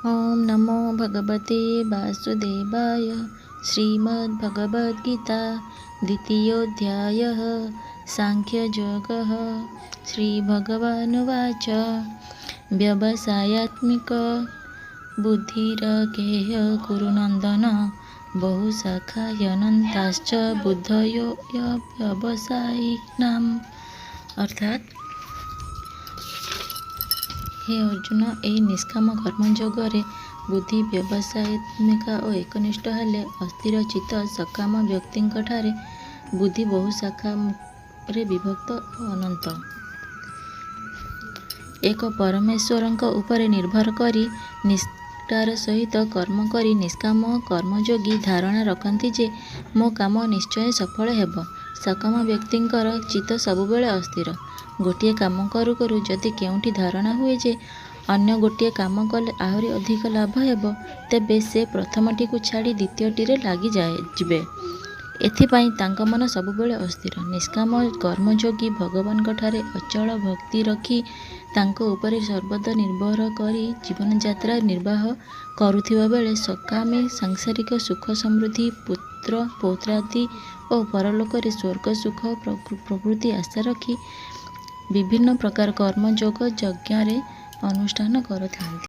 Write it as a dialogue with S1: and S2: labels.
S1: ओम नमो भगवते वासुदेवाय। श्रीमद्भगवद्गीता द्वितीयोऽध्यायः सांख्ययोगः। श्रीभगवानुवाच व्यवसायात्मिक बुद्धिरगेह कुरु नन्दन बहुशाखायनन्ताश्च बुद्धयो व्यवसायिनाम्। अर्थात हे अर्जुन, ଏହି ନିଷ୍କାମ କର୍ମଯୋଗରେ ବୁଦ୍ଧି ବ୍ୟବସାୟିକା ଓ ଏକନିଷ୍ଠ ହେଲେ ଅସ୍ଥିର ଚିତ୍ତ ସକାମ ବ୍ୟକ୍ତିଙ୍କଠାରେ ବୁଦ୍ଧି ବହୁ ଶାଖାରେ ବିଭକ୍ତ ଓ ଅନନ୍ତ। ଏକ ପରମେଶ୍ୱରଙ୍କ ଉପରେ ନିର୍ଭର କରି ନିଷ୍ଠାର ସହିତ କର୍ମ କରି ନିଷ୍କାମ କର୍ମଯୋଗୀ ଧାରଣା ରଖନ୍ତି ଯେ ମୋ କାମ ନିଶ୍ଚୟ ସଫଳ ହେବ। ସକାମ ବ୍ୟକ୍ତିଙ୍କର ଚିତ୍ତ ସବୁବେଳେ ଅସ୍ଥିର। ଗୋଟିଏ କାମ କରୁ କରୁ ଯଦି କେଉଁଠି ଧାରଣା ହୁଏ ଯେ ଅନ୍ୟ ଗୋଟିଏ କାମ କଲେ ଆହୁରି ଅଧିକ ଲାଭ ହେବ, ତେବେ ସେ ପ୍ରଥମଟିକୁ ଛାଡ଼ି ଦ୍ୱିତୀୟଟିରେ ଯିବେ। ଏଥିପାଇଁ ତାଙ୍କ ମନ ସବୁବେଳେ ଅସ୍ଥିର। ନିଷ୍କାମ କର୍ମଯୋଗୀ ଭଗବାନଙ୍କଠାରେ ଅଚଳ ଭକ୍ତି ରଖି ତାଙ୍କ ଉପରେ ସର୍ବଦା ନିର୍ଭର କରି ଜୀବନଯାତ୍ରା ନିର୍ବାହ କରୁଥିବା ବେଳେ ସକାମୀ ସାଂସାରିକ ସୁଖ ସମୃଦ୍ଧି, ପୁତ୍ର ପୌତ୍ରାଦି ଓ ପରଲୋକରେ ସ୍ୱର୍ଗ ସୁଖ ପ୍ରଭୃତି ଆଶା ରଖି ବିଭିନ୍ନ ପ୍ରକାର କର୍ମଯୋଗ ଯଜ୍ଞରେ ଅନୁଷ୍ଠାନ କରୁଥାନ୍ତି।